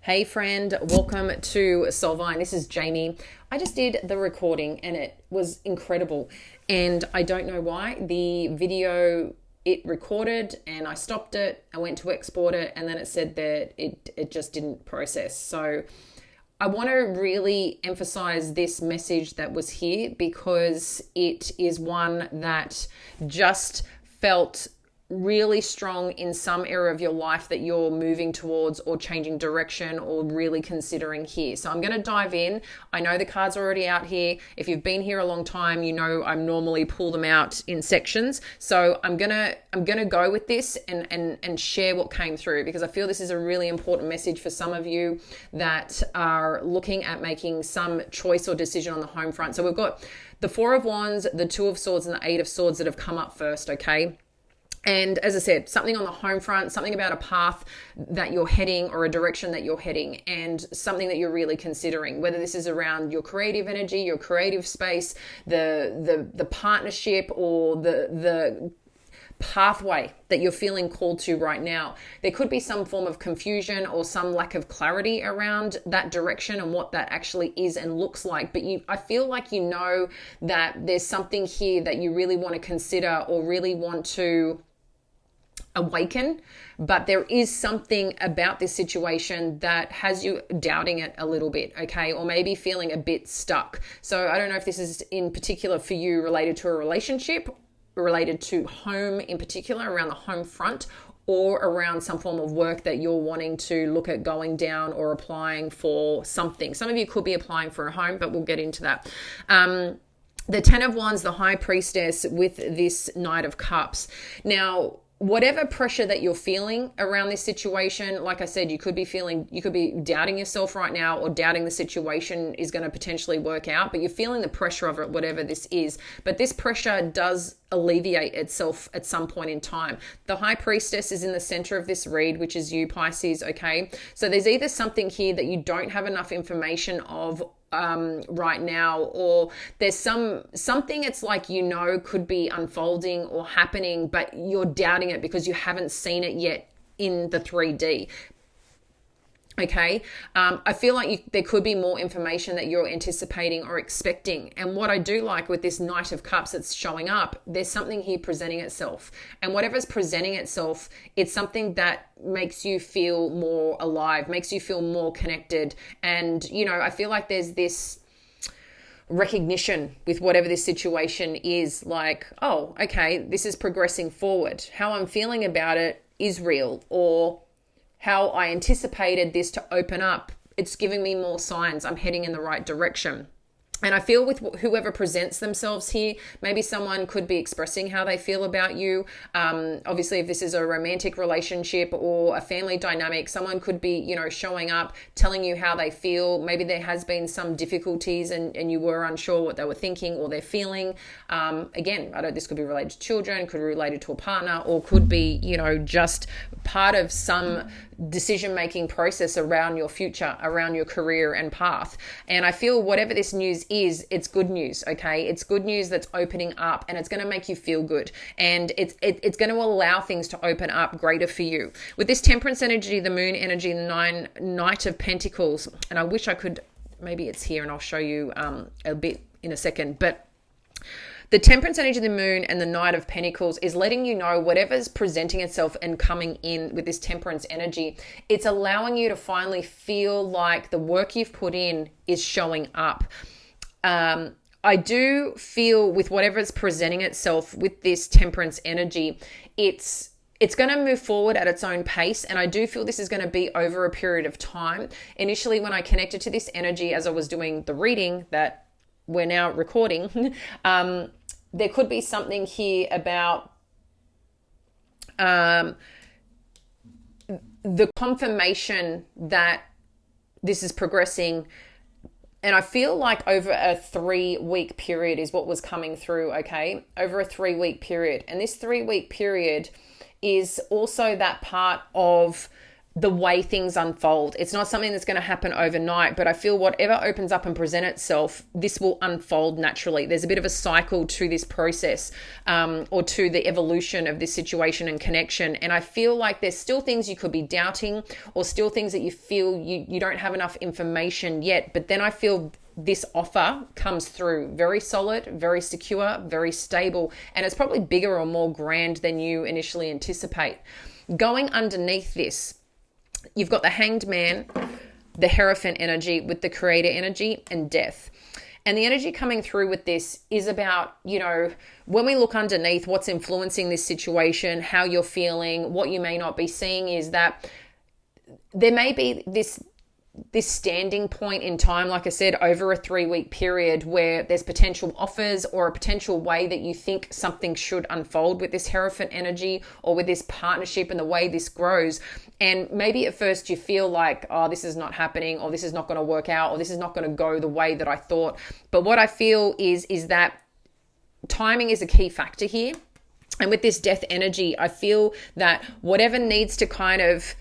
Hey friend, welcome to Solvine. This is Jamie. I just did the recording and it was incredible. And I don't know why. The video, it recorded and I stopped it. I went to export it and then it said that it just didn't process. So I want to really emphasize this message that was here because it is one that just felt really strong in some area of your life that you're moving towards or changing direction or really considering here. So I'm going to dive in. I know the cards are already out here. If you've been here a long time, you know I normally pull them out in sections. So I'm going to go with this and share what came through because I feel this is a really important message for some of you that are looking at making some choice or decision on the home front. So we've got the Four of Wands, the Two of Swords, and the Eight of Swords that have come up first, okay? And as I said, something on the home front, something about a path that you're heading or a direction that you're heading and something that you're really considering, whether this is around your creative energy, your creative space, the partnership or the pathway that you're feeling called to right now. There could be some form of confusion or some lack of clarity around that direction and what that actually is and looks like. But I feel like you know that there's something here that you really want to consider or really want to awaken, but there is something about this situation that has you doubting it a little bit, okay, or maybe feeling a bit stuck. So I don't know if this is in particular for you related to a relationship, related to home in particular, around the home front, or around some form of work that you're wanting to look at going down or applying for something. Some of you could be applying for a home, but we'll get into that. The Ten of Wands, the High Priestess with this Knight of Cups. Now, whatever pressure that you're feeling around this situation, like I said, you could be doubting yourself right now or doubting the situation is going to potentially work out, but you're feeling the pressure of it, whatever this is. But this pressure does alleviate itself at some point in time. The High Priestess is in the center of this read, which is you, Pisces, okay? So there's either something here that you don't have enough information of right now, or there's something it's like could be unfolding or happening, but you're doubting it because you haven't seen it yet in the 3D. Okay, I feel like there could be more information that you're anticipating or expecting. And what I do like with this Knight of Cups that's showing up, there's something here presenting itself. And whatever's presenting itself, it's something that makes you feel more alive, makes you feel more connected. And, I feel like there's this recognition with whatever this situation is, like, oh, okay, this is progressing forward. How I'm feeling about it is real, or how I anticipated this to open up, it's giving me more signs I'm heading in the right direction. And I feel with whoever presents themselves here, maybe someone could be expressing how they feel about you. Obviously, if this is a romantic relationship or a family dynamic, someone could be, showing up, telling you how they feel. Maybe there has been some difficulties and you were unsure what they were thinking or they're feeling. Again, this could be related to children, could be related to a partner, or could be, just part of some decision-making process around your future, around your career and path. And I feel whatever this news is, it's good news, okay? It's good news that's opening up and it's going to make you feel good. And it's going to allow things to open up greater for you. With this Temperance energy, the Moon energy, the Knight of Pentacles, and I wish I could, maybe it's here and I'll show you a bit in a second, but the Temperance energy of the Moon and the Knight of Pentacles is letting you know whatever's presenting itself and coming in with this Temperance energy, it's allowing you to finally feel like the work you've put in is showing up. I do feel with whatever's presenting itself with this Temperance energy, it's going to move forward at its own pace. And I do feel this is going to be over a period of time. Initially, when I connected to this energy as I was doing the reading that we're now recording, there could be something here about the confirmation that this is progressing. And I feel like over a 3-week period is what was coming through, okay? Over a 3-week period. And this 3-week period is also that part of the way things unfold. It's not something that's going to happen overnight, but I feel whatever opens up and present itself, this will unfold naturally. There's a bit of a cycle to this process, or to the evolution of this situation and connection. And I feel like there's still things you could be doubting, or still things that you feel you don't have enough information yet. But then I feel this offer comes through very solid, very secure, very stable, and it's probably bigger or more grand than you initially anticipate. Going underneath this, you've got the Hanged Man, the Hierophant energy with the Creator energy, and Death. And the energy coming through with this is about, when we look underneath what's influencing this situation, how you're feeling, what you may not be seeing is that there may be this standing point in time, like I said, over a 3-week period where there's potential offers or a potential way that you think something should unfold with this Hierophant energy or with this partnership and the way this grows. And maybe at first you feel like, oh, this is not happening, or this is not going to work out, or this is not going to go the way that I thought. But what I feel is that timing is a key factor here. And with this Death energy, I feel that whatever needs to kind of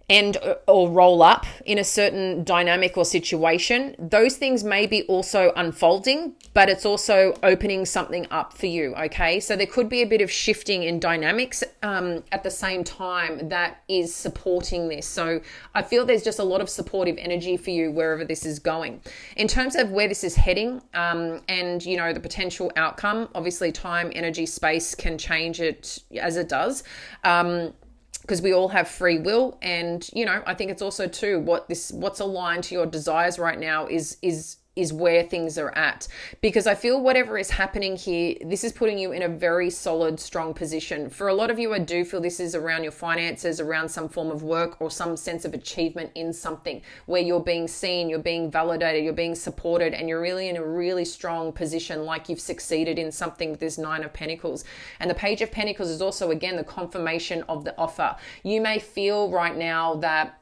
end or roll up in a certain dynamic or situation, those things may be also unfolding, but it's also opening something up for you, okay? So there could be a bit of shifting in dynamics at the same time that is supporting this. So I feel there's just a lot of supportive energy for you wherever this is going. In terms of where this is heading, and the potential outcome, obviously time, energy, space can change it as it does. Because we all have free will, and I think it's also too what's aligned to your desires right now is where things are at. Because I feel whatever is happening here, this is putting you in a very solid, strong position. For a lot of you, I do feel this is around your finances, around some form of work or some sense of achievement in something where you're being seen, you're being validated, you're being supported, and you're really in a really strong position, like you've succeeded in something with this Nine of Pentacles. And the Page of Pentacles is also, again, the confirmation of the offer. You may feel right now that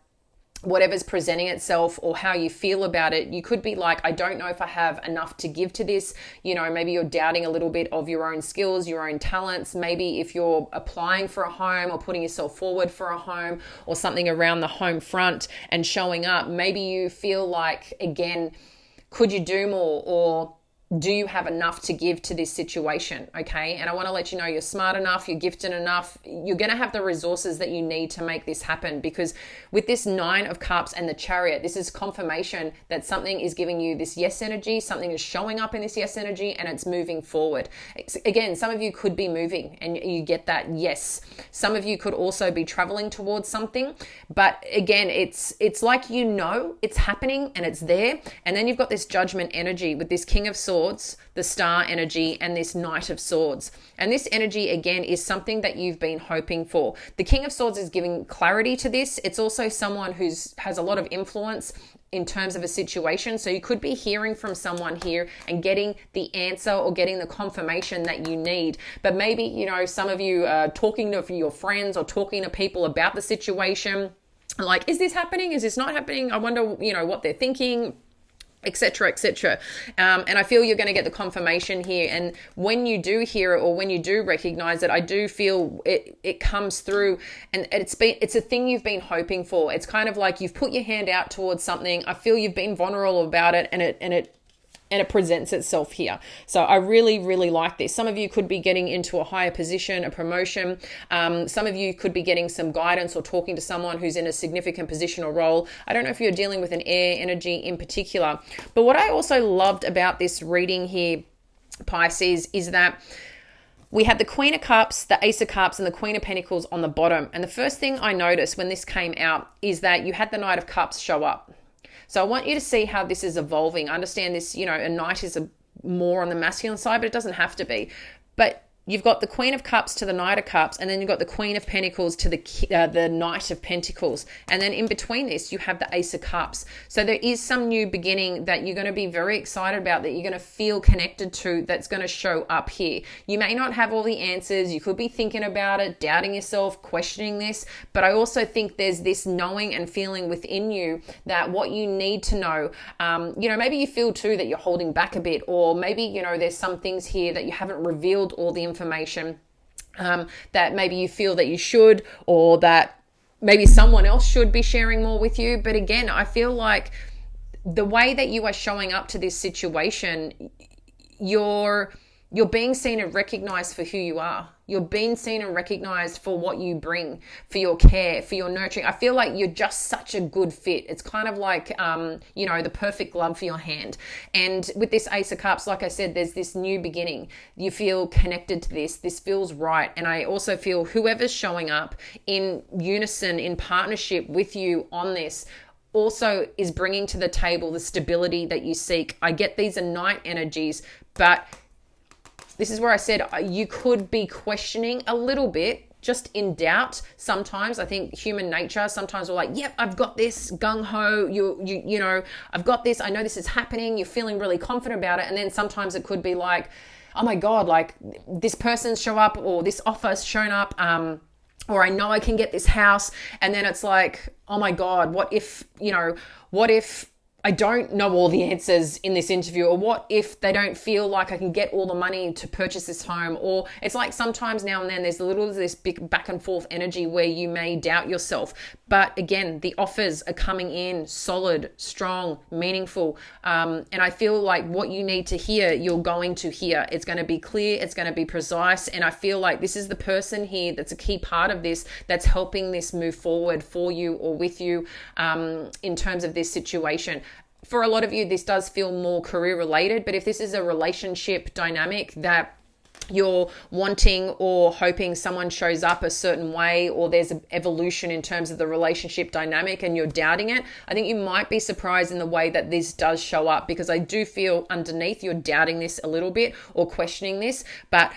whatever's presenting itself or how you feel about it, you could be like, I don't know if I have enough to give to this. Maybe you're doubting a little bit of your own skills, your own talents. Maybe if you're applying for a home or putting yourself forward for a home or something around the home front and showing up, maybe you feel like, again, could you do more, or do you have enough to give to this situation? Okay. And I want to let you know you're smart enough, you're gifted enough, you're going to have the resources that you need to make this happen, because with this Nine of Cups and the Chariot, this is confirmation that something is giving you this yes energy, something is showing up in this yes energy, and it's moving forward. Again, some of you could be moving and you get that yes. Some of you could also be traveling towards something, but again, it's like it's happening and it's there. And then you've got this Judgment energy with this King of Swords, the Star energy, and this Knight of Swords. And this energy, again, is something that you've been hoping for. The King of Swords is giving clarity to this. It's also someone who has a lot of influence in terms of a situation. So you could be hearing from someone here and getting the answer or getting the confirmation that you need. But maybe, some of you are talking to your friends or talking to people about the situation. Like, is this happening? Is this not happening? I wonder, what they're thinking, etc., etc. And I feel you're going to get the confirmation here. And when you do hear it, or when you do recognize it, I do feel it comes through, and it's a thing you've been hoping for. It's kind of like you've put your hand out towards something. I feel you've been vulnerable about it, and it presents itself here. So I really, really like this. Some of you could be getting into a higher position, a promotion. Some of you could be getting some guidance or talking to someone who's in a significant position or role. I don't know if you're dealing with an air energy in particular. But what I also loved about this reading here, Pisces, is that we had the Queen of Cups, the Ace of Cups, and the Queen of Pentacles on the bottom. And the first thing I noticed when this came out is that you had the Knight of Cups show up. So I want you to see how this is evolving. I understand this, a knight is more on the masculine side, but it doesn't have to be. But you've got the Queen of Cups to the Knight of Cups, and then you've got the Queen of Pentacles to the Knight of Pentacles. And then in between this, you have the Ace of Cups. So there is some new beginning that you're going to be very excited about, that you're going to feel connected to, that's going to show up here. You may not have all the answers. You could be thinking about it, doubting yourself, questioning this. But I also think there's this knowing and feeling within you that what you need to know, maybe you feel too that you're holding back a bit, or maybe, there's some things here that you haven't revealed all the information that maybe you feel that you should, or that maybe someone else should be sharing more with you. But again, I feel like the way that you are showing up to this situation, you're being seen and recognized for who you are. You're being seen and recognized for what you bring, for your care, for your nurturing. I feel like you're just such a good fit. It's kind of like, the perfect glove for your hand. And with this Ace of Cups, like I said, there's this new beginning. You feel connected to this. This feels right. And I also feel whoever's showing up in unison, in partnership with you on this, also is bringing to the table the stability that you seek. I get these are night energies, but this is where I said you could be questioning a little bit, just in doubt sometimes. I think human nature, sometimes we're like, yep, I've got this, gung-ho, you know, I've got this, I know this is happening, you're feeling really confident about it. And then sometimes it could be like, oh my God, like this person's show up or this offer's shown up, or I know I can get this house. And then it's like, oh my God, what if I don't know all the answers in this interview? Or what if they don't feel like I can get all the money to purchase this home? Or it's like sometimes now and then there's a little of this big back and forth energy where you may doubt yourself. But again, the offers are coming in solid, strong, meaningful. And I feel like what you need to hear, you're going to hear. It's going to be clear. It's going to be precise. And I feel like this is the person here that's a key part of this, that's helping this move forward for you or with you in terms of this situation. For a lot of you, this does feel more career related, but if this is a relationship dynamic that you're wanting or hoping someone shows up a certain way, or there's an evolution in terms of the relationship dynamic and you're doubting it, I think you might be surprised in the way that this does show up, because I do feel underneath you're doubting this a little bit or questioning this, but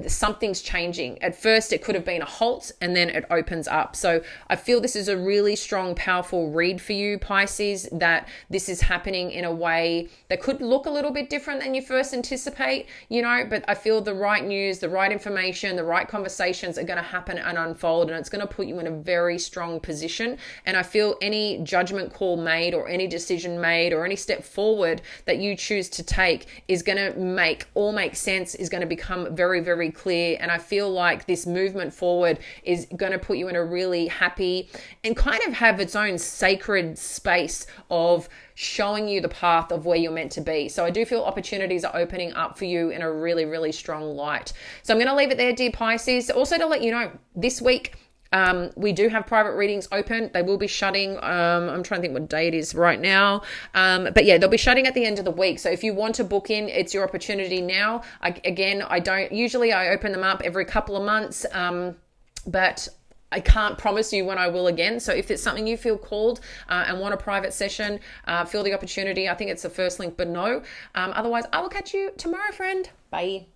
something's changing. At first it could have been a halt and then it opens up. So I feel this is a really strong, powerful read for you, Pisces, that this is happening in a way that could look a little bit different than you first anticipate, but I feel the right news, the right information, the right conversations are going to happen and unfold, and it's going to put you in a very strong position. And I feel any judgment call made or any decision made or any step forward that you choose to take is going to make sense, is going to become very, very clear. And I feel like this movement forward is going to put you in a really happy and kind of have its own sacred space of showing you the path of where you're meant to be. So I do feel opportunities are opening up for you in a really, really strong light. So I'm going to leave it there, dear Pisces. Also to let you know, this week, we do have private readings open. They will be shutting. I'm trying to think what day it is right now. But yeah, they'll be shutting at the end of the week. So if you want to book in, it's your opportunity now. I open them up every couple of months. But I can't promise you when I will again. So if it's something you feel called and want a private session, feel the opportunity. I think it's the first link, but no. Otherwise, I will catch you tomorrow, friend. Bye.